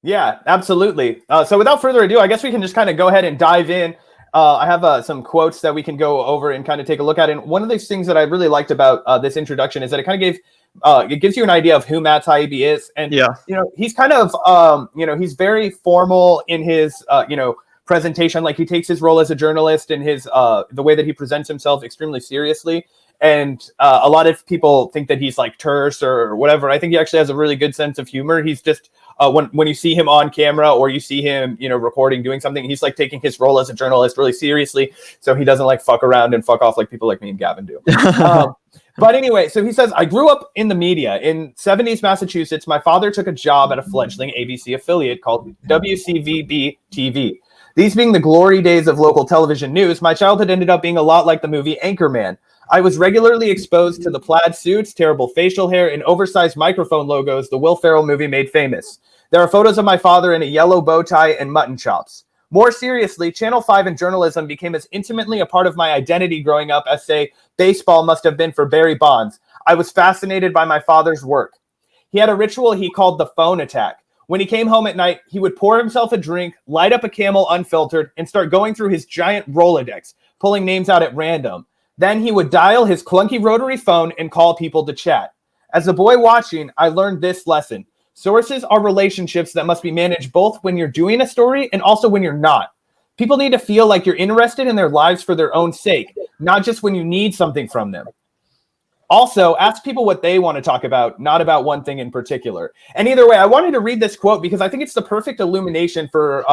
Yeah, absolutely. So without further ado, I guess we can just kind of go ahead and dive in. I have some quotes that we can go over and kind of take a look at. And one of these things that I really liked about this introduction is that it kind of it gives you an idea of who Matt Taibbi is. And, he's kind of, he's very formal in his, presentation. Like, he takes his role as a journalist and the way that he presents himself extremely seriously. And a lot of people think that he's like terse or whatever. I think he actually has a really good sense of humor. He's just when you see him on camera or you see him, recording, doing something, he's like taking his role as a journalist really seriously. So he doesn't like fuck around and fuck off like people like me and Gavin do. But anyway, so he says, I grew up in the media. In 70s Massachusetts, my father took a job at a fledgling ABC affiliate called WCVB TV. These being the glory days of local television news, my childhood ended up being a lot like the movie Anchorman. I was regularly exposed to the plaid suits, terrible facial hair, and oversized microphone logos the Will Ferrell movie made famous. There are photos of my father in a yellow bow tie and mutton chops. More seriously, Channel 5 and journalism became as intimately a part of my identity growing up as, say, baseball must have been for Barry Bonds. I was fascinated by my father's work. He had a ritual he called the phone attack. When he came home at night, he would pour himself a drink, light up a Camel unfiltered, and start going through his giant Rolodex, pulling names out at random. Then he would dial his clunky rotary phone and call people to chat. As a boy watching, I learned this lesson. Sources are relationships that must be managed both when you're doing a story and also when you're not. People need to feel like you're interested in their lives for their own sake, not just when you need something from them. Also, ask people what they want to talk about, not about one thing in particular. And either way, I wanted to read this quote because I think it's the perfect illumination for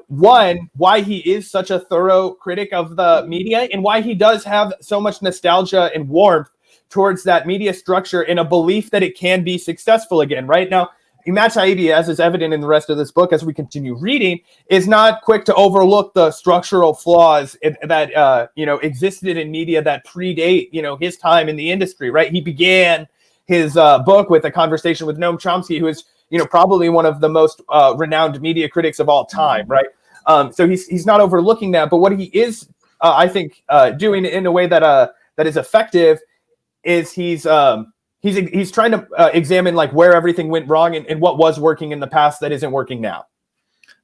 one, why he is such a thorough critic of the media and why he does have so much nostalgia and warmth towards that media structure and a belief that it can be successful again. Right now, Matt Taibbi, as is evident in the rest of this book as we continue reading, is not quick to overlook the structural flaws that existed in media that predate his time in the industry. Right, he began his book with a conversation with Noam Chomsky, who is probably one of the most renowned media critics of all time, right? So he's not overlooking that, but what he is, I think, doing in a way that is effective is he's trying to examine like where everything went wrong and what was working in the past that isn't working now.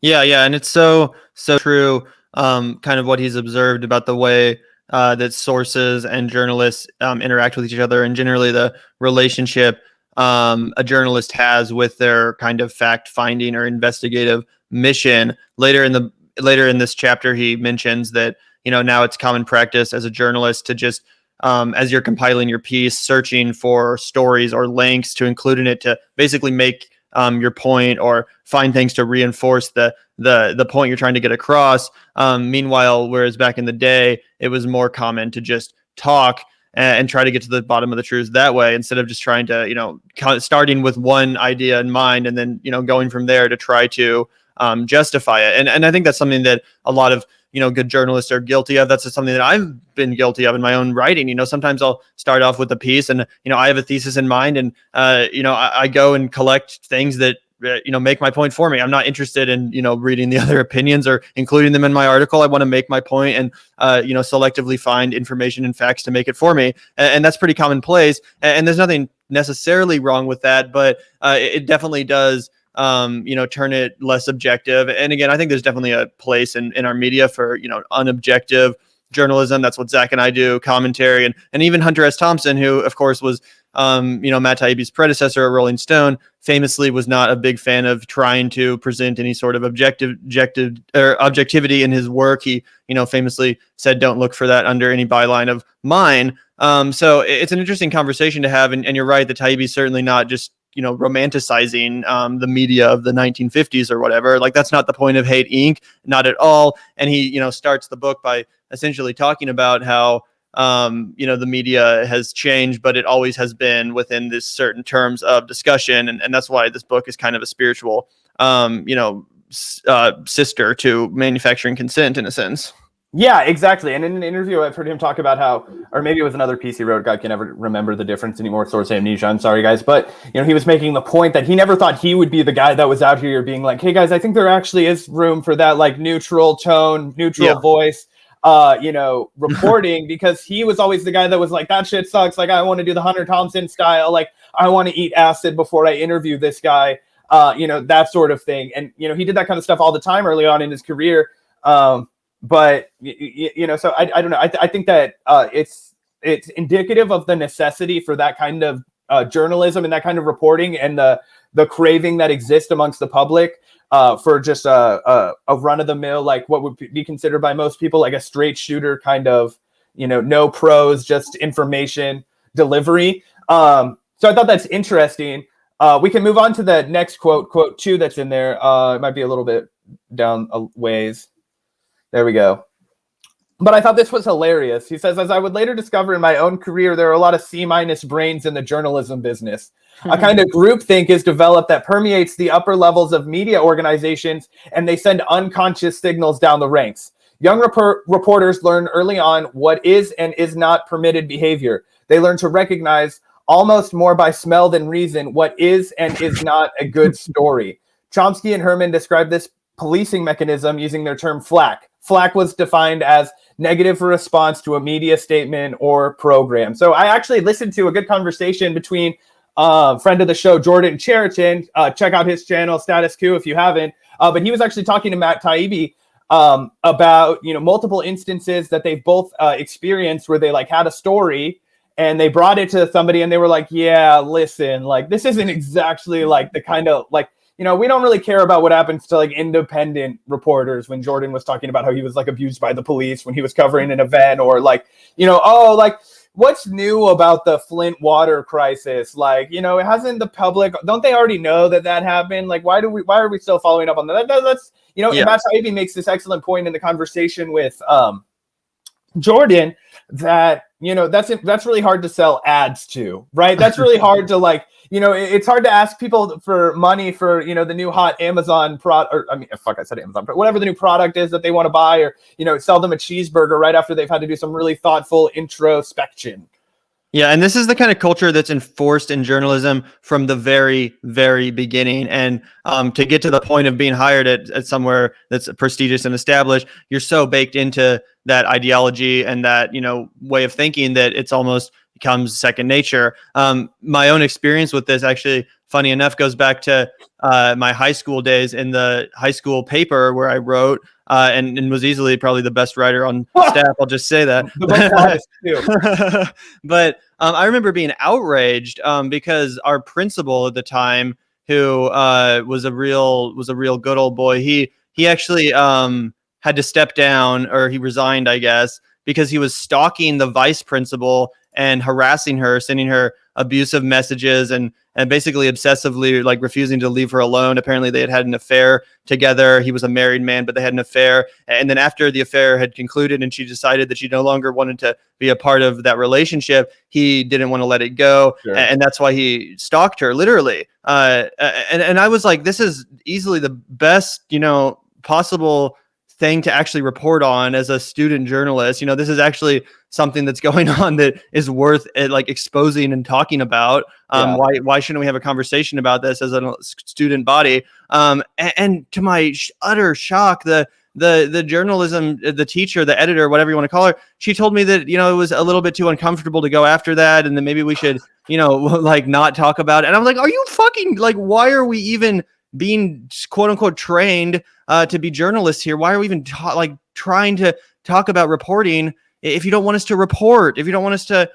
Yeah, and it's so true. Kind of what he's observed about the way that sources and journalists interact with each other, and generally the relationship a journalist has with their kind of fact-finding or investigative mission. Later in this chapter, he mentions that now it's common practice as a journalist to just as you're compiling your piece, searching for stories or links to include in it to basically make your point or find things to reinforce the point you're trying to get across. Meanwhile, whereas back in the day, it was more common to just talk and try to get to the bottom of the truth that way, instead of just trying to, starting with one idea in mind and then, going from there to try to justify it. And I think that's something that a lot of, good journalists are guilty of. That's something that I've been guilty of in my own writing. Sometimes I'll start off with a piece and, I have a thesis in mind and, I go and collect things that, make my point for me. I'm not interested in, reading the other opinions or including them in my article. I want to make my point and, selectively find information and facts to make it for me. And that's pretty commonplace. And there's nothing necessarily wrong with that, but it definitely does turn it less objective. And again, I think there's definitely a place in our media for, unobjective journalism. That's what Zac and I do, commentary, and even Hunter S. Thompson, who of course was, Matt Taibbi's predecessor at Rolling Stone, famously was not a big fan of trying to present any sort of objectivity in his work. He, famously said, don't look for that under any byline of mine. So it's an interesting conversation to have. And you're right, that Taibbi's certainly not just, romanticizing the media of the 1950s or whatever. Like, that's not the point of Hate Inc., not at all. And he, starts the book by essentially talking about how, the media has changed, but it always has been within this certain terms of discussion. And that's why this book is kind of a spiritual, sister to Manufacturing Consent in a sense. Yeah, exactly. And in an interview, I've heard him talk about how, or maybe it was another piece he wrote, God can never remember the difference anymore, source amnesia, I'm sorry guys, but he was making the point that he never thought he would be the guy that was out here being like, hey guys, I think there actually is room for that like neutral tone, neutral voice, reporting, because he was always the guy that was like, that shit sucks, like I want to do the Hunter Thompson style, like I want to eat acid before I interview this guy. that sort of thing. And, he did that kind of stuff all the time early on in his career. But, so I don't know. I think that it's indicative of the necessity for that kind of journalism and that kind of reporting, and the craving that exists amongst the public for just a run-of-the-mill, like what would be considered by most people like a straight shooter kind of, no pros, just information delivery. So I thought that's interesting. We can move on to the next quote 2 that's in there. It might be a little bit down a ways. There we go. But I thought this was hilarious. He says, as I would later discover in my own career, there are a lot of C- brains in the journalism business. A kind of groupthink is developed that permeates the upper levels of media organizations, and they send unconscious signals down the ranks. Young reporters learn early on what is and is not permitted behavior. They learn to recognize, almost more by smell than reason, what is and is not a good story. Chomsky and Herman describe this policing mechanism using their term flack. Flack was defined as negative response to a media statement or program. So I actually listened to a good conversation between friend of the show, Jordan Cheriton. Check out his channel, Status Quo, if you haven't. But he was actually talking to Matt Taibbi about, multiple instances that they've both experienced where they had a story and they brought it to somebody and they were like, yeah, listen, this isn't exactly the kind of we don't really care about what happens to independent reporters, when Jordan was talking about how he was abused by the police when he was covering an event, or what's new about the Flint water crisis? It hasn't the public, don't they already know that happened? Why are we still following up on that? That's, yeah. And Matt Taibbi makes this excellent point in the conversation with Jordan that, that's really hard to sell ads to, right? That's really hard to it's hard to ask people for money for, the new hot Amazon product, I said Amazon, but whatever the new product is that they want to buy, or, sell them a cheeseburger right after they've had to do some really thoughtful introspection. Yeah, and this is the kind of culture that's enforced in journalism from the very, very beginning. And to get to the point of being hired at somewhere that's prestigious and established, you're so baked into that ideology and that, way of thinking that it's almost becomes second nature. My own experience with this, actually, funny enough, goes back to my high school days in the high school paper where I wrote and was easily probably the best writer on staff. I'll just say that. But I remember being outraged because our principal at the time, who was a real good old boy, he actually had to step down, or he resigned, I guess, because he was stalking the vice principal and harassing her, sending her abusive messages and basically obsessively refusing to leave her alone. Apparently they had an affair together. He was a married man, but they had an affair. And then after the affair had concluded and she decided that she no longer wanted to be a part of that relationship, he didn't want to let it go. Sure. And that's why he stalked her, literally. And I was like, this is easily the best, possible thing to actually report on as a student journalist. This is actually something that's going on that is worth exposing and talking about. Why shouldn't we have a conversation about this as a student body? And to my utter shock, the journalism, the teacher, the editor, whatever you want to call her, she told me that, it was a little bit too uncomfortable to go after that. And then maybe we should, not talk about it. And I'm like, are you fucking why are we even being quote unquote trained to be journalists here? Why are we even trying to talk about reporting if you don't want us to report, if you don't want us to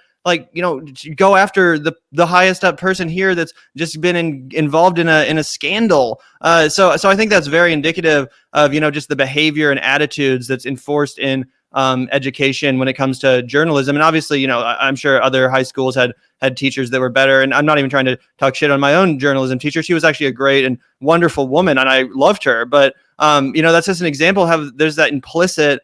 go after the highest up person here that's just been involved in a scandal? So I think that's very indicative of, just the behavior and attitudes that's enforced in education when it comes to journalism. And obviously, I'm sure other high schools had teachers that were better. And I'm not even trying to talk shit on my own journalism teacher. She was actually a great and wonderful woman, and I loved her. But that's just an example of how there's that implicit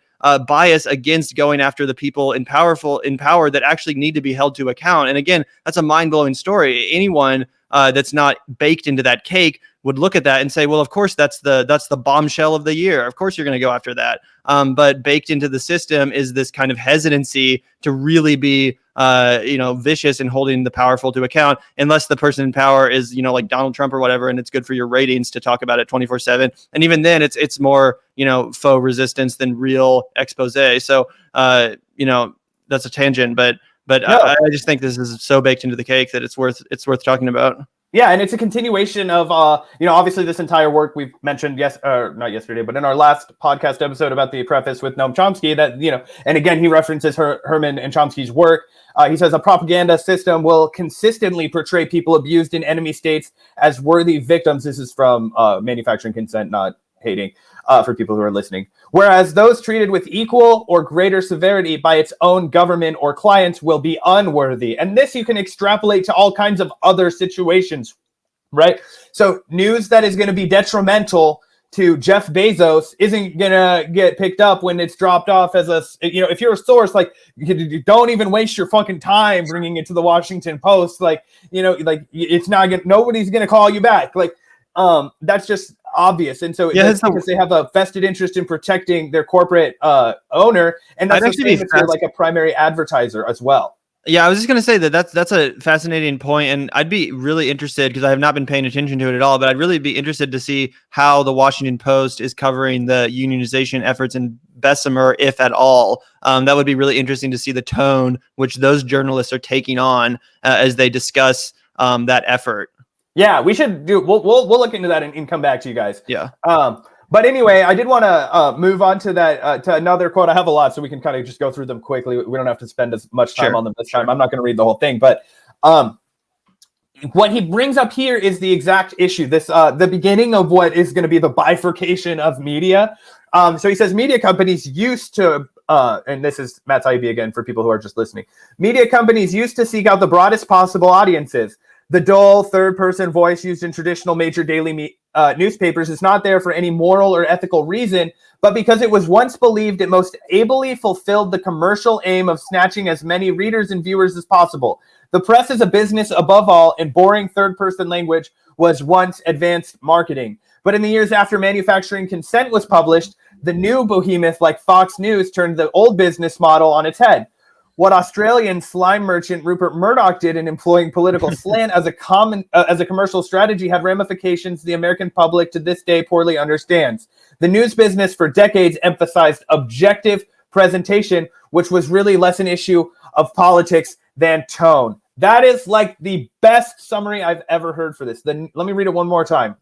bias against going after the people in power that actually need to be held to account. And again, that's a mind-blowing story. Anyone that's not baked into that cake would look at that and say, well, of course, that's the bombshell of the year. Of course, you're going to go after that. But baked into the system is this kind of hesitancy to really be vicious in holding the powerful to account, unless the person in power is, like Donald Trump or whatever, and it's good for your ratings to talk about it 24/7. And even then it's more, faux resistance than real expose. So, that's a tangent, but no. I just think this is so baked into the cake that it's worth talking about. Yeah, and it's a continuation of, obviously this entire work we've mentioned, not yesterday, but in our last podcast episode about the preface with Noam Chomsky, that, and again, he references Herman and Chomsky's work. He says a propaganda system will consistently portray people abused in enemy states as worthy victims. This is from Manufacturing Consent, not hating, for people who are listening. Whereas those treated with equal or greater severity by its own government or clients will be unworthy. And this you can extrapolate to all kinds of other situations, right? So news that is going to be detrimental to Jeff Bezos isn't going to get picked up when it's dropped off as if you're a source, like, you don't even waste your fucking time bringing it to the Washington Post. It's not going to, nobody's going to call you back. That's just obvious. And so that's because they have a vested interest in protecting their corporate owner. And that's the same if you're like a primary advertiser as well. Yeah, I was just going to say that's a fascinating point, and I'd be really interested, because I have not been paying attention to it at all, but I'd really be interested to see how the Washington Post is covering the unionization efforts in Bessemer, if at all. That would be really interesting to see the tone which those journalists are taking on as they discuss that effort. Yeah, we should do. We'll look into that and come back to you guys. Yeah. But anyway, I did want to move on to that to another quote. I have a lot, so we can kind of just go through them quickly. We don't have to spend as much time on them this time. I'm not going to read the whole thing, but what he brings up here is the exact issue. This the beginning of what is going to be the bifurcation of media. So he says media companies used to. And this is Matt Taibbi again for people who are just listening. Media companies used to seek out the broadest possible audiences. The dull third-person voice used in traditional major daily newspapers is not there for any moral or ethical reason, but because it was once believed it most ably fulfilled the commercial aim of snatching as many readers and viewers as possible. The press is a business above all, and boring third-person language was once advanced marketing. But in the years after Manufacturing Consent was published, the new behemoth like Fox News turned the old business model on its head. What Australian slime merchant Rupert Murdoch did in employing political slant as a commercial strategy had ramifications the American public to this day poorly understands. The news business for decades emphasized objective presentation, which was really less an issue of politics than tone. That is like the best summary I've ever heard for this. Then let me read it one more time.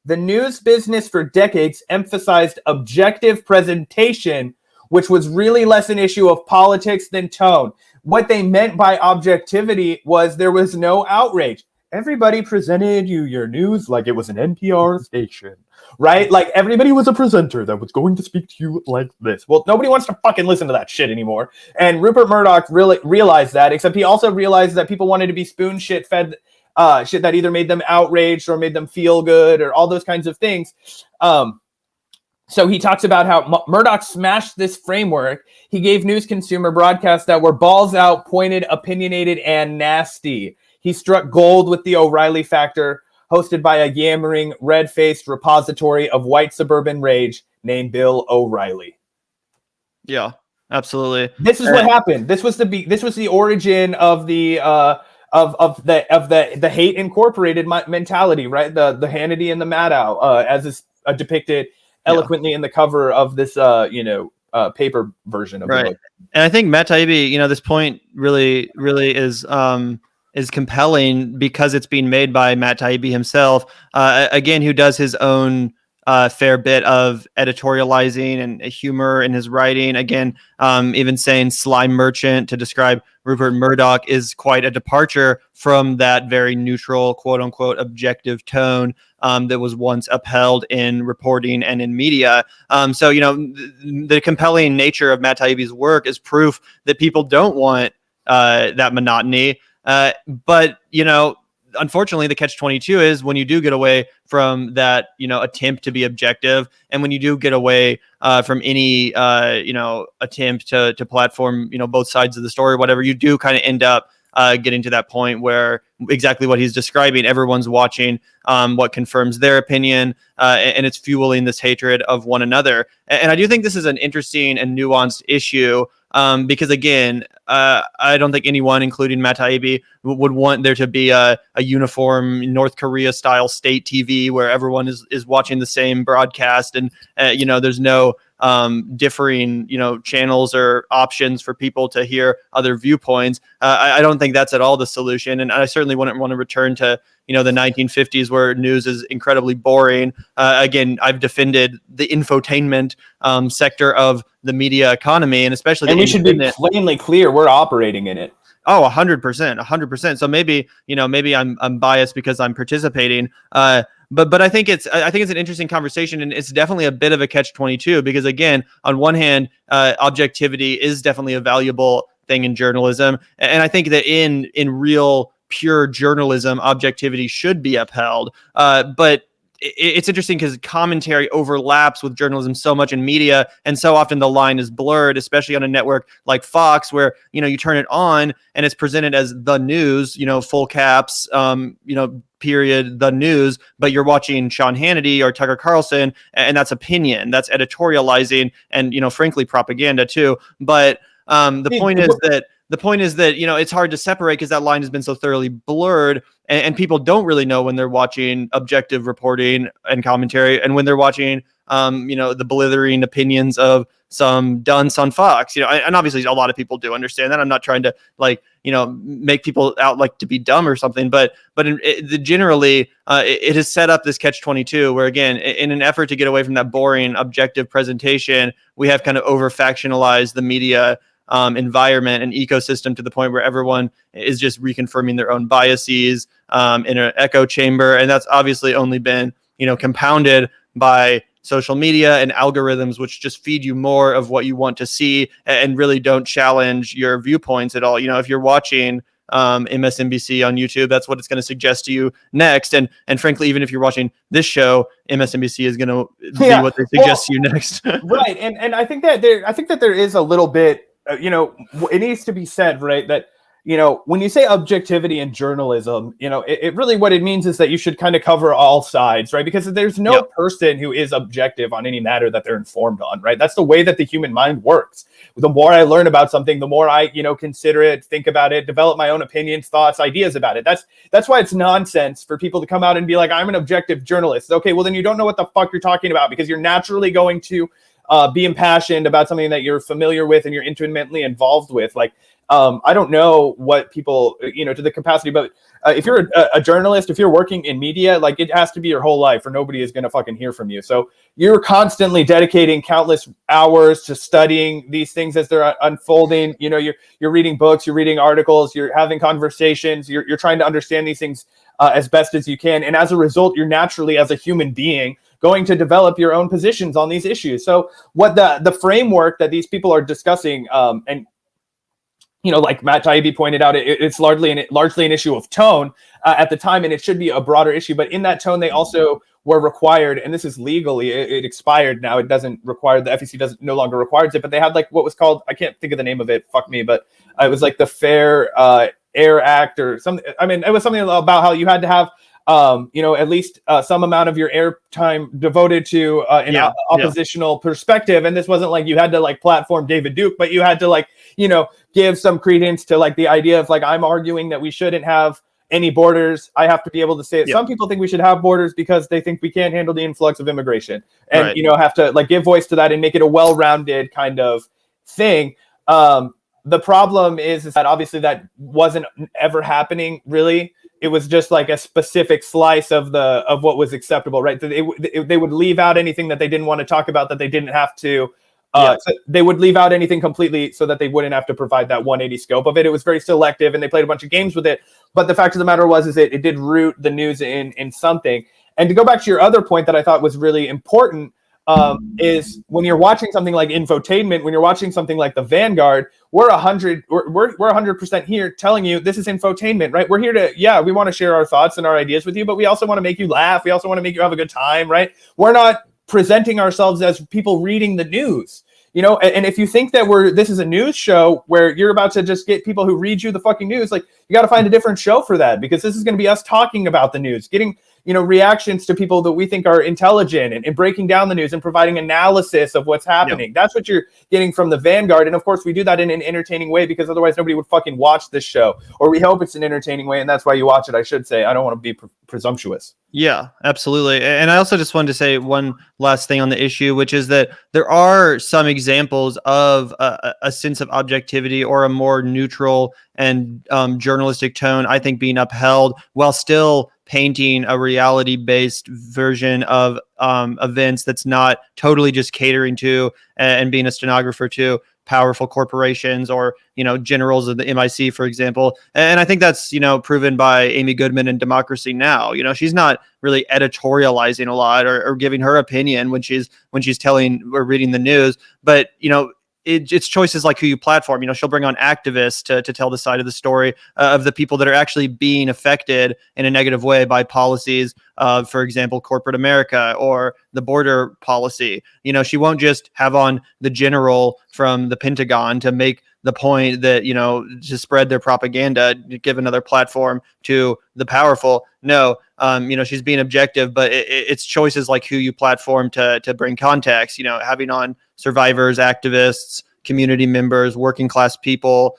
The news business for decades emphasized objective presentation, which was really less an issue of politics than tone. What they meant by objectivity was there was no outrage. Everybody presented you your news like it was an NPR station, right? Like everybody was a presenter that was going to speak to you like this. Well, nobody wants to fucking listen to that shit anymore. And Rupert Murdoch really realized that, except he also realized that people wanted to be spoon shit fed shit that either made them outraged or made them feel good or all those kinds of things. So he talks about how Murdoch smashed this framework. He gave news consumer broadcasts that were balls out, pointed, opinionated, and nasty. He struck gold with the O'Reilly Factor, hosted by a yammering, red-faced repository of white suburban rage named Bill O'Reilly. Yeah, absolutely. This is what happened. This was the origin of the of the Hate Incorporated mentality, right? The Hannity and the Maddow, as is depicted eloquently in the cover of this paper version of the book. And I think Matt Taibbi, this point really is compelling because it's being made by Matt Taibbi himself, again, who does his own fair bit of editorializing and humor in his writing. Again, even saying slime merchant to describe Rupert Murdoch is quite a departure from that very neutral, quote unquote, objective tone that was once upheld in reporting and in media. So, the compelling nature of Matt Taibbi's work is proof that people don't want that monotony. But, unfortunately, the catch-22 is when you do get away from that, attempt to be objective, and when you do get away from any, attempt to platform, both sides of the story, whatever, you do kind of end up getting to that point where exactly what he's describing, everyone's watching what confirms their opinion, and it's fueling this hatred of one another. And I do think this is an interesting and nuanced issue. Because again, I don't think anyone, including Matt Taibbi, would want there to be a uniform North Korea style state TV where everyone is watching the same broadcast, and there's no differing, channels or options for people to hear other viewpoints. I don't think that's at all the solution. And I certainly wouldn't want to return to, the 1950s where news is incredibly boring. Again, I've defended the infotainment sector of the media economy, and especially and we should be plainly clear, we're operating in it. Oh, 100%. So maybe I'm biased because I'm participating. But I think it's an interesting conversation, and it's definitely a bit of a catch-22 because, again, on one hand, objectivity is definitely a valuable thing in journalism, and I think that in real pure journalism, objectivity should be upheld. But it's interesting because commentary overlaps with journalism so much in media, and so often the line is blurred, especially on a network like Fox, where you turn it on and it's presented as the news, full caps, period, the news, but you're watching Sean Hannity or Tucker Carlson, and that's opinion, that's editorializing, and frankly propaganda too. But the point is that it's hard to separate because that line has been so thoroughly blurred, and people don't really know when they're watching objective reporting and commentary and when they're watching the blithering opinions of some dunce on Fox. And obviously a lot of people do understand that. I'm not trying to make people out like to be dumb or something, but generally it has set up this catch-22 where, again, in an effort to get away from that boring objective presentation, we have kind of over factionalized the media environment and ecosystem to the point where everyone is just reconfirming their own biases in an echo chamber. And that's obviously only been, compounded by social media and algorithms, which just feed you more of what you want to see and really don't challenge your viewpoints at all. If you're watching MSNBC on YouTube, that's what it's going to suggest to you next. And frankly, even if you're watching this show, MSNBC is going to be what they suggest to you next. Right. And I think that there is a little bit, it needs to be said, right, that, when you say objectivity in journalism, it really, what it means is that you should kind of cover all sides, right? Because there's no person who is objective on any matter that they're informed on, right? That's the way that the human mind works. The more I learn about something, the more I, consider it, think about it, develop my own opinions, thoughts, ideas about it. That's why it's nonsense for people to come out and be like, I'm an objective journalist. Okay, well, then you don't know what the fuck you're talking about, because you're naturally going to be impassioned about something that you're familiar with and you're intimately involved with. Like, I don't know what people, to the capacity, but if you're a journalist, if you're working in media, like, it has to be your whole life or nobody is going to fucking hear from you. So you're constantly dedicating countless hours to studying these things as they're unfolding. You're reading books, you're reading articles, you're having conversations, you're trying to understand these things as best as you can. And as a result, you're naturally, as a human being, going to develop your own positions on these issues. So what the framework that these people are discussing, and like Matt Taibbi pointed out, it's largely an issue of tone at the time, and it should be a broader issue. But in that tone, they also were required, and this is legally, it expired now. It doesn't require, the FEC no longer requires it, but they had like what was called, I can't think of the name of it, fuck me, but it was like the Fair Air Act or something. I mean, it was something about how you had to have at least some amount of your airtime devoted to an oppositional perspective. And this wasn't like you had to like platform David Duke, but you had to like, give some credence to like the idea of like, I'm arguing that we shouldn't have any borders. I have to be able to say it. Some people think we should have borders because they think we can't handle the influx of immigration, and have to like give voice to that and make it a well-rounded kind of thing. The problem is that obviously that wasn't ever happening really. It was just like a specific slice of what was acceptable, right? They would leave out anything that they didn't want to talk about, that they didn't have to. So they would leave out anything completely so that they wouldn't have to provide that 180 scope of it. It was very selective, and they played a bunch of games with it. But the fact of the matter is it did root the news in something. And to go back to your other point that I thought was really important, is when you're watching something like infotainment, when you're watching something like the Vanguard, we're 100% here telling you this is infotainment, right? We're here to, we want to share our thoughts and our ideas with you, but we also want to make you laugh. We also want to make you have a good time, right? We're not presenting ourselves as people reading the news, and if you think that this is a news show where you're about to just get people who read you the fucking news, like, you got to find a different show for that, because this is going to be us talking about the news, getting, reactions to people that we think are intelligent and breaking down the news and providing analysis of what's happening. That's what you're getting from the Vanguard. And of course, we do that in an entertaining way because otherwise nobody would fucking watch this show. Or we hope it's an entertaining way, and that's why you watch it, I should say. I don't want to be presumptuous. Yeah, absolutely. And I also just wanted to say one last thing on the issue, which is that there are some examples of a sense of objectivity or a more neutral and journalistic tone, I think, being upheld while still painting a reality-based version of events that's not totally just catering to and being a stenographer to powerful corporations or, generals of the MIC, for example. And I think that's, proven by Amy Goodman in Democracy Now! She's not really editorializing a lot or giving her opinion when she's telling or reading the news, but, it's choices like who you platform. She'll bring on activists to tell the side of the story of the people that are actually being affected in a negative way by policies of, for example, corporate America or the border policy. She won't just have on the general from the Pentagon to make the point that, to spread their propaganda, give another platform to the powerful. No, she's being objective, but it's choices like who you platform to bring context, having on survivors, activists, community members, working class people,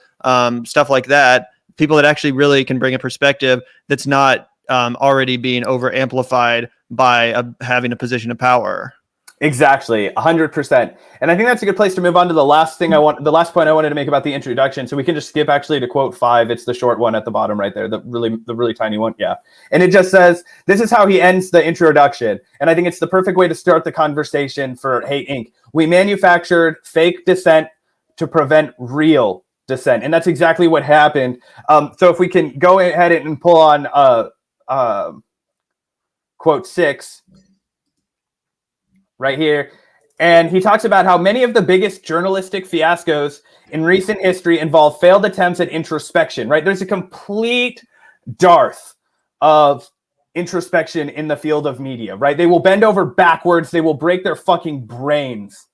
stuff like that, people that actually really can bring a perspective that's not already being over amplified by having a position of power. Exactly, 100%. And I think that's a good place to move on to the last point I wanted to make about the introduction. So we can just skip actually to quote 5. It's the short one at the bottom right there, the really tiny one. Yeah. And it just says, this is how he ends the introduction. And I think it's the perfect way to start the conversation for Hate Inc. We manufactured fake dissent to prevent real dissent. And that's exactly what happened. So if we can go ahead and pull on quote 6 right here. And he talks about how many of the biggest journalistic fiascos in recent history involve failed attempts at introspection, right? There's a complete dearth of introspection in the field of media, right? They will bend over backwards. They will break their fucking brains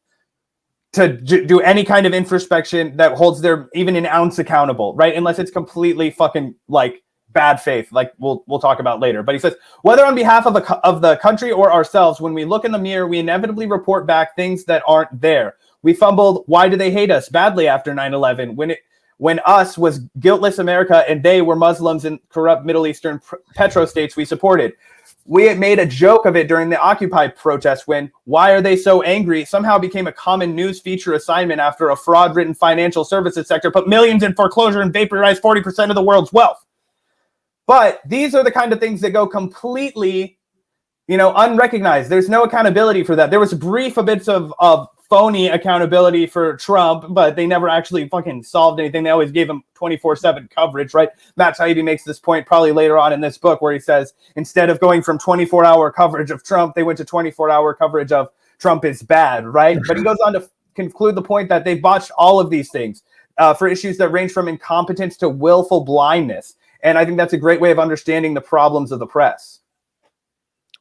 to do any kind of introspection that holds their even an ounce accountable, right? Unless it's completely fucking like bad faith, like we'll talk about later. But he says, whether on behalf of the country or ourselves, when we look in the mirror, we inevitably report back things that aren't there. We fumbled, why do they hate us badly after 9/11 when us was guiltless America and they were Muslims and corrupt Middle Eastern petrostates we supported. We had made a joke of it during the Occupy protests when why are they so angry somehow became a common news feature assignment after a fraud-ridden financial services sector put millions in foreclosure and vaporized 40% of the world's wealth. But these are the kind of things that go completely, unrecognized. There's no accountability for that. There was brief bits of phony accountability for Trump, but they never actually fucking solved anything. They always gave him 24/7 coverage, right? Matt Taibbi makes this point probably later on in this book where he says, instead of going from 24-hour coverage of Trump, they went to 24-hour coverage of Trump is bad, right? But he goes on to conclude the point that they've botched all of these things for issues that range from incompetence to willful blindness. And I think that's a great way of understanding the problems of the press.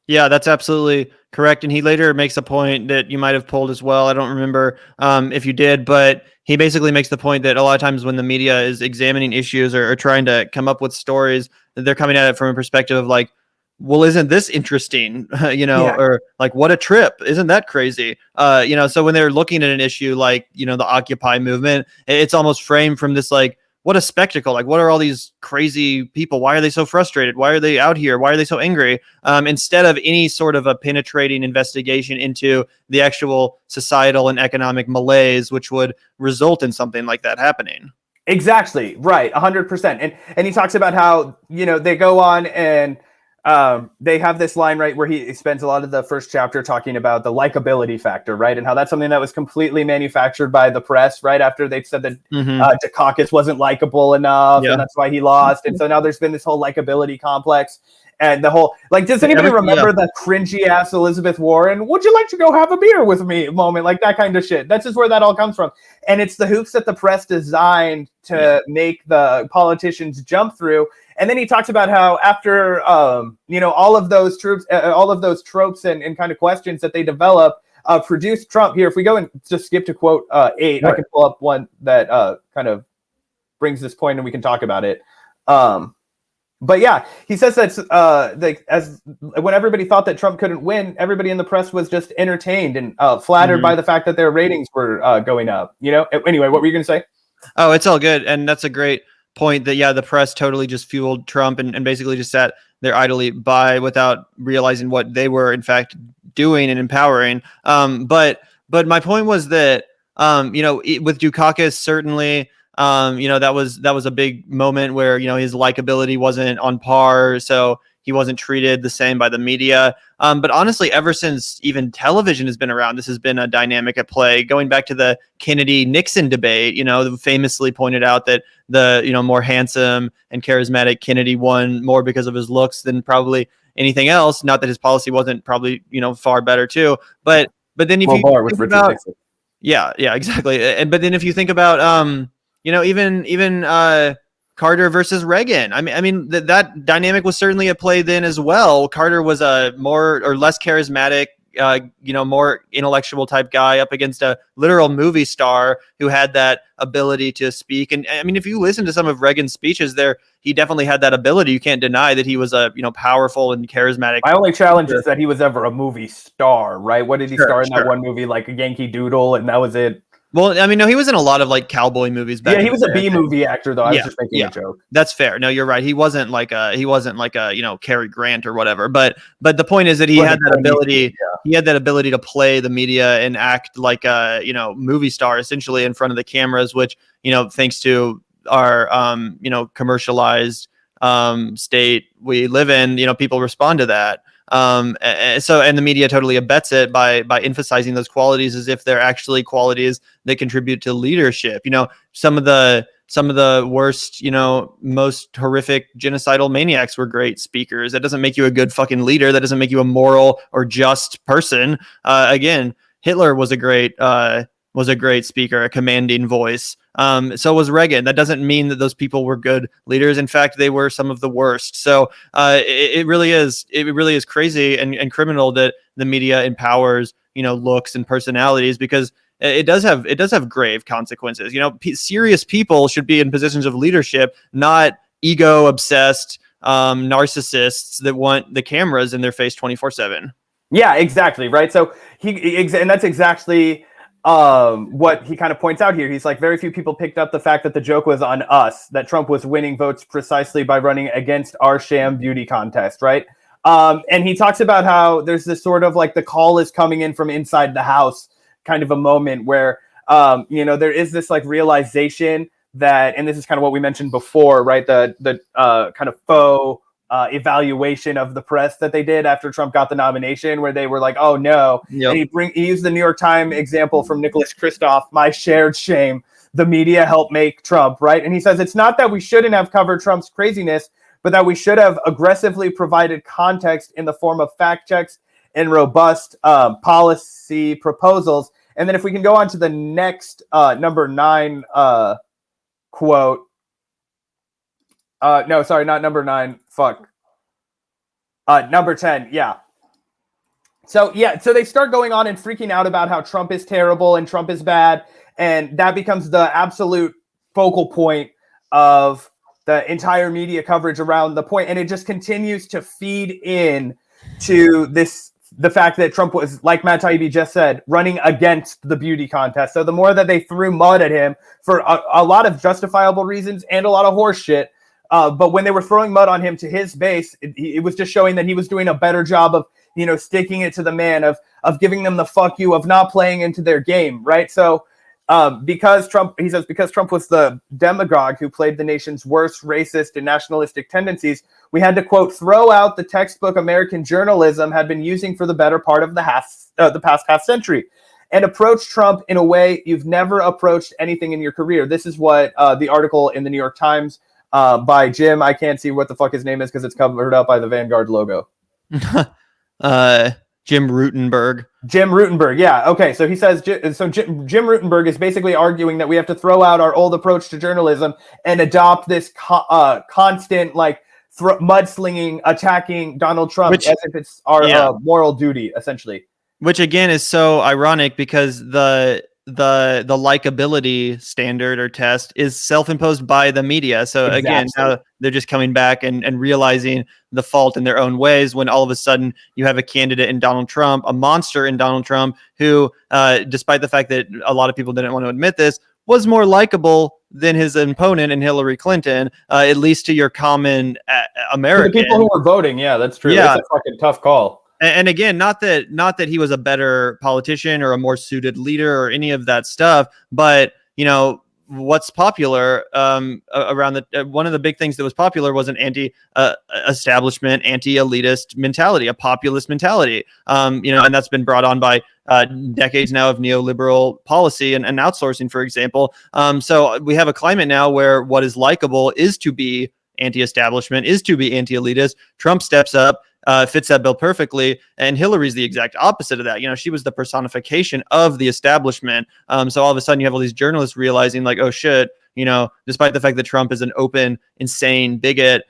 Yeah, that's absolutely correct. And he later makes a point that you might have pulled as well. I don't remember if you did, but he basically makes the point that a lot of times when the media is examining issues or trying to come up with stories, they're coming at it from a perspective of like, well, isn't this interesting? Or like, what a trip. Isn't that crazy? So when they're looking at an issue like, the Occupy movement, it's almost framed from this like, what a spectacle. Like, what are all these crazy people? Why are they so frustrated? Why are they out here? Why are they so angry? Instead of any sort of a penetrating investigation into the actual societal and economic malaise, which would result in something like that happening. Exactly. Right. 100%. And he talks about how, they go on and they have this line, right, where he spends a lot of the first chapter talking about the likability factor, right, and how that's something that was completely manufactured by the press, right, after they said that Dukakis wasn't likable enough, and that's why he lost. And so now there's been this whole likability complex. And the whole, like, does anybody remember the cringy ass Elizabeth Warren, would you like to go have a beer with me moment? Like that kind of shit. That's just where that all comes from. And it's the hoops that the press designed to make the politicians jump through. And then he talks about how after, all of those tropes and kind of questions that they develop, produced Trump. Here, if we go and just skip to quote 8, I can pull up one that kind of brings this point and we can talk about it. But yeah, he says that as when everybody thought that Trump couldn't win, everybody in the press was just entertained and flattered by the fact that their ratings were going up. Anyway, what were you going to say? Oh, it's all good. And that's a great point that, yeah, the press totally just fueled Trump and basically just sat there idly by without realizing what they were, in fact, doing and empowering. But my point was that, with Dukakis, certainly, that was a big moment where, his likability wasn't on par. So he wasn't treated the same by the media. But honestly, ever since even television has been around, this has been a dynamic at play. Going back to the Kennedy-Nixon debate, famously pointed out that the, more handsome and charismatic Kennedy won more because of his looks than probably anything else. Not that his policy wasn't probably, far better too. But then if you think about, yeah, exactly. But then if you think about, even Carter versus Reagan. I mean that dynamic was certainly at play then as well. Carter was a more or less charismatic, more intellectual type guy up against a literal movie star who had that ability to speak. And I mean, if you listen to some of Reagan's speeches there, he definitely had that ability. You can't deny that he was a, powerful and charismatic. My only challenge is that he was ever a movie star, right? What did he star in that one movie, like a Yankee Doodle, and that was it? Well, I mean, no, he was in a lot of like cowboy movies back. Yeah, he was a B movie actor, though. I was just making a joke. That's fair. No, you're right. He wasn't like a Cary Grant or whatever. But the point is that he had that ability. Yeah. He had that ability to play the media and act like a movie star essentially in front of the cameras, which thanks to our commercialized state we live in, people respond to that. And the media totally abets it by emphasizing those qualities as if they're actually qualities that contribute to leadership. Some of the worst, most horrific genocidal maniacs were great speakers. That doesn't make you a good fucking leader. That doesn't make you a moral or just person. Again, Hitler was a great speaker, a commanding voice. So was Reagan. That doesn't mean that those people were good leaders. In fact, they were some of the worst. So it really is crazy and criminal that the media empowers, looks and personalities, because it does have grave consequences. Serious people should be in positions of leadership, not ego obsessed narcissists that want the cameras in their face 24/7. Yeah, exactly. Right. So and that's exactly what he kind of points out here. He's like, very few people picked up the fact that the joke was on us, that Trump was winning votes precisely by running against our sham beauty contest, right? And he talks about how there's this sort of like the call is coming in from inside the house kind of a moment where, there is this like realization that, and this is kind of what we mentioned before, right? The kind of faux evaluation of the press that they did after Trump got the nomination, where they were like, "Oh no!" Yep. And he used the New York Times example from Nicholas Kristof, "My shared shame. The media helped make Trump," right? And he says it's not that we shouldn't have covered Trump's craziness, but that we should have aggressively provided context in the form of fact checks and robust policy proposals. And then if we can go on to the next number 9 quote. No, sorry, not number 9. Fuck. Number 10. Yeah. So they start going on and freaking out about how Trump is terrible and Trump is bad. And that becomes the absolute focal point of the entire media coverage around the point. And it just continues to feed in to the fact that Trump was, like Matt Taibbi just said, running against the beauty contest. So the more that they threw mud at him for a lot of justifiable reasons and a lot of horse shit, but when they were throwing mud on him to his base, it was just showing that he was doing a better job of, sticking it to the man, of giving them the fuck you, of not playing into their game, right? So because Trump was the demagogue who played the nation's worst racist and nationalistic tendencies, we had to, quote, throw out the textbook American journalism had been using for the better part of the past half century, and approach Trump in a way you've never approached anything in your career. This is what the article in the New York Times by Jim, I can't see what the fuck his name is because it's covered up by the Vanguard logo. Jim Rutenberg. Jim Rutenberg, yeah. Okay, so he says, Jim Rutenberg is basically arguing that we have to throw out our old approach to journalism and adopt this constant, like, mudslinging, attacking Donald Trump as if it's our moral duty, essentially. Which, again, is so ironic because the the likability standard or test is self-imposed by the media. So again, now they're just coming back and realizing the fault in their own ways, when all of a sudden you have a candidate in Donald Trump, a monster in Donald Trump, who, despite the fact that a lot of people didn't want to admit this, was more likable than his opponent in Hillary Clinton, at least to your common American. To the people who were voting, yeah, that's true. Yeah. It's a fucking tough call. And again, not that he was a better politician or a more suited leader or any of that stuff, but what's popular around the one of the big things that was popular was an anti-establishment, anti-elitist mentality, a populist mentality. And that's been brought on by decades now of neoliberal policy and outsourcing, for example. So we have a climate now where what is likable is to be anti-establishment, is to be anti-elitist. Trump steps up. Fits that bill perfectly, and Hillary's the exact opposite of that. She was the personification of the establishment. So all of a sudden you have all these journalists realizing, like, oh shit, despite the fact that Trump is an open, insane bigot,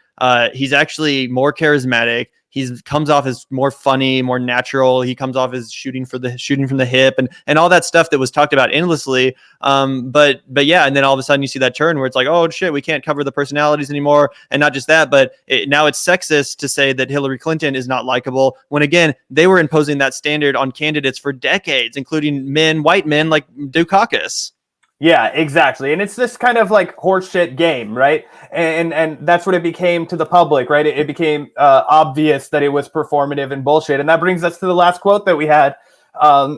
he's actually more charismatic. He comes off as more funny, more natural. He comes off as shooting from the hip and all that stuff that was talked about endlessly. But yeah, and then all of a sudden you see that turn where it's like, oh shit, we can't cover the personalities anymore. And not just that, but now it's sexist to say that Hillary Clinton is not likable, when again, they were imposing that standard on candidates for decades, including white men like Dukakis. Yeah, exactly. And it's this kind of like horseshit game, right? And that's what it became to the public, right? It became obvious that it was performative and bullshit. And that brings us to the last quote that we had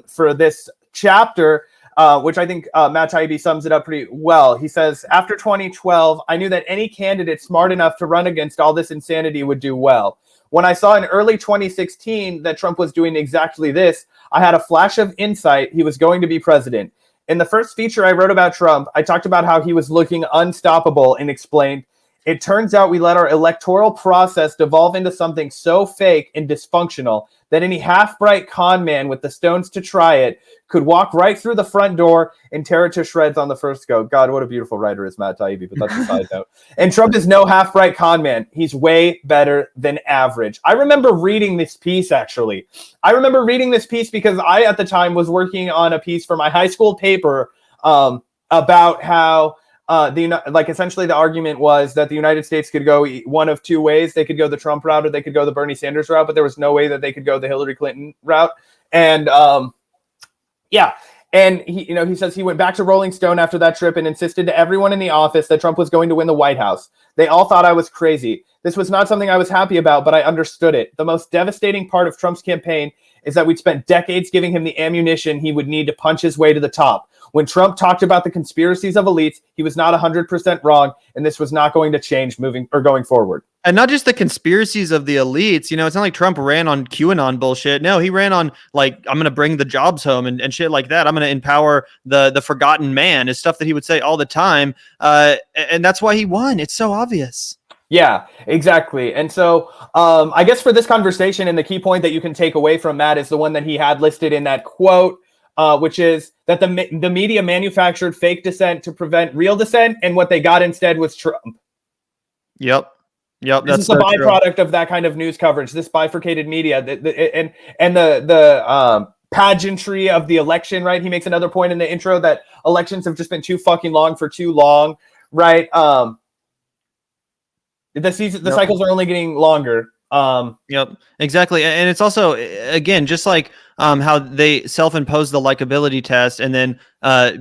for this chapter, which I think Matt Taibbi sums it up pretty well. He says, after 2012, I knew that any candidate smart enough to run against all this insanity would do well. When I saw in early 2016 that Trump was doing exactly this, I had a flash of insight he was going to be president. In the first feature I wrote about Trump, I talked about how he was looking unstoppable and explained, it turns out we let our electoral process devolve into something so fake and dysfunctional that any half-bright con man with the stones to try it could walk right through the front door and tear it to shreds on the first go. God, what a beautiful writer is Matt Taibbi, but that's a side note. And Trump is no half-bright con man. He's way better than average. I remember reading this piece, actually. I remember reading this piece because I, at the time, was working on a piece for my high school paper about how essentially the argument was that the United States could go one of two ways. They could go the Trump route or they could go the Bernie Sanders route, but there was no way that they could go the Hillary Clinton route. And and he says he went back to Rolling Stone after that trip and insisted to everyone in the office that Trump was going to win the White House. They all thought I was crazy. This was not something I was happy about, but I understood it. The most devastating part of Trump's campaign is that we'd spent decades giving him the ammunition he would need to punch his way to the top. When Trump talked about the conspiracies of elites, he was not 100% wrong, and this was not going to change going forward. And not just the conspiracies of the elites. It's not like Trump ran on QAnon bullshit. No, he ran on, like, I'm going to bring the jobs home and shit like that. I'm going to empower the forgotten man, is stuff that he would say all the time. And that's why he won. It's so obvious. Yeah, exactly. And so I guess for this conversation, and the key point that you can take away from Matt is the one that he had listed in that quote, which is that the media manufactured fake dissent to prevent real dissent, and what they got instead was Trump. Yep. This is the byproduct of that kind of news coverage, this bifurcated media, and the pageantry of the election, right? He makes another point in the intro that elections have just been too fucking long for too long, right? The cycles are only getting longer. Yep, exactly. And it's also, again, just like how they self-imposed the likability test and then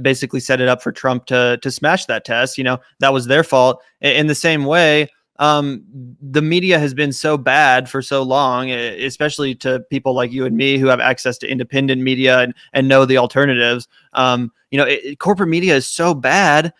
basically set it up for Trump to smash that test. That was their fault. In the same way, the media has been so bad for so long, especially to people like you and me who have access to independent media and know the alternatives. Corporate media is so bad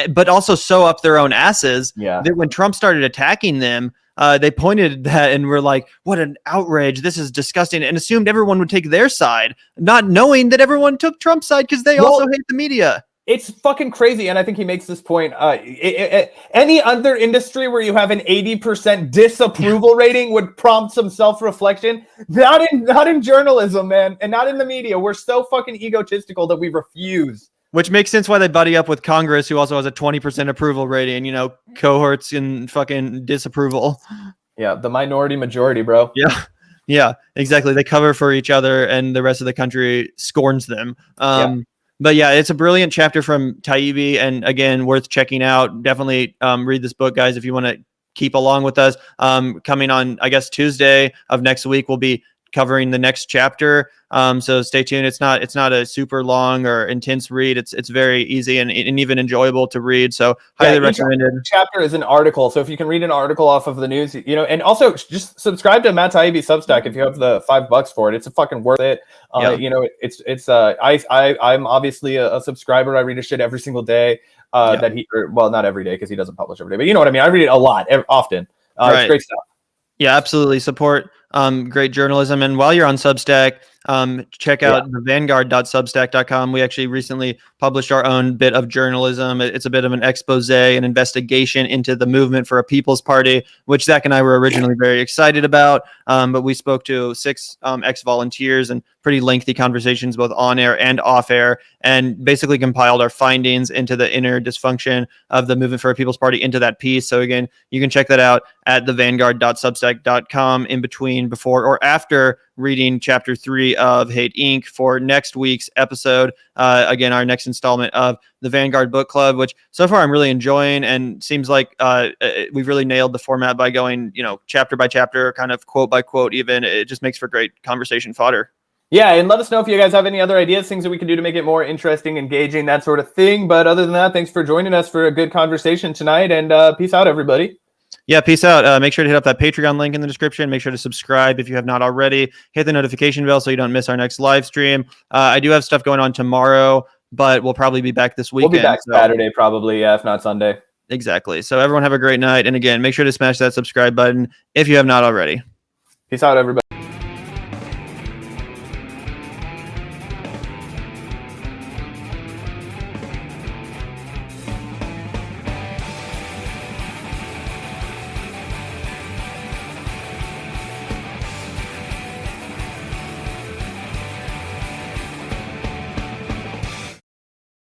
but also so up their own asses that when Trump started attacking them, they pointed that and were like, what an outrage. This is disgusting. And assumed everyone would take their side, not knowing that everyone took Trump's side because they also hate the media. It's fucking crazy. And I think he makes this point. Any other industry where you have an 80% disapproval rating would prompt some self-reflection. Not in journalism, man. And not in the media. We're so fucking egotistical that we refuse. Which makes sense why they buddy up with Congress, who also has a 20% approval rating, cohorts in fucking disapproval. Yeah, the minority majority, bro. Yeah, exactly. They cover for each other and the rest of the country scorns them. But yeah, it's a brilliant chapter from Taibbi, and again, worth checking out. Definitely read this book, guys, if you want to keep along with us. Coming on, I guess, Tuesday of next week, we'll be covering the next chapter. So stay tuned. It's not a super long or intense read. It's very easy and even enjoyable to read. So highly recommended. Each chapter is an article. So if you can read an article off of the news, and also just subscribe to Matt Taibbi Substack if you have the $5 for it. It's fucking worth it. I'm obviously a subscriber. I read his shit every single day. Not every day because he doesn't publish every day, but you know what I mean. I read it a lot, often. It's great stuff. Yeah, absolutely. Support great journalism. And while you're on Substack, check out the Vanguard.substack.com. We actually recently published our own bit of journalism. It's a bit of an expose, an investigation into the movement for a People's Party, which Zach and I were originally very excited about. But we spoke to 6 ex-volunteers and pretty lengthy conversations, both on air and off air, and basically compiled our findings into the inner dysfunction of the movement for a People's Party into that piece. So again, you can check that out at thevanguard.substack.com in between, before, or after reading chapter 3 of Hate Inc. for next week's episode. Again, our next installment of the Vanguard Book Club, which so far I'm really enjoying, and seems like we've really nailed the format by going, chapter by chapter, kind of quote by quote even. It just makes for great conversation fodder. Yeah, and let us know if you guys have any other ideas, things that we can do to make it more interesting, engaging, that sort of thing. But other than that, thanks for joining us for a good conversation tonight, and peace out, everybody. Yeah, peace out. Make sure to hit up that Patreon link in the description. Make sure to subscribe if you have not already. Hit the notification bell so you don't miss our next live stream. I do have stuff going on tomorrow, but we'll probably be back this weekend. We'll be back Saturday probably, if not Sunday. Exactly. So everyone have a great night. And again, make sure to smash that subscribe button if you have not already. Peace out, everybody.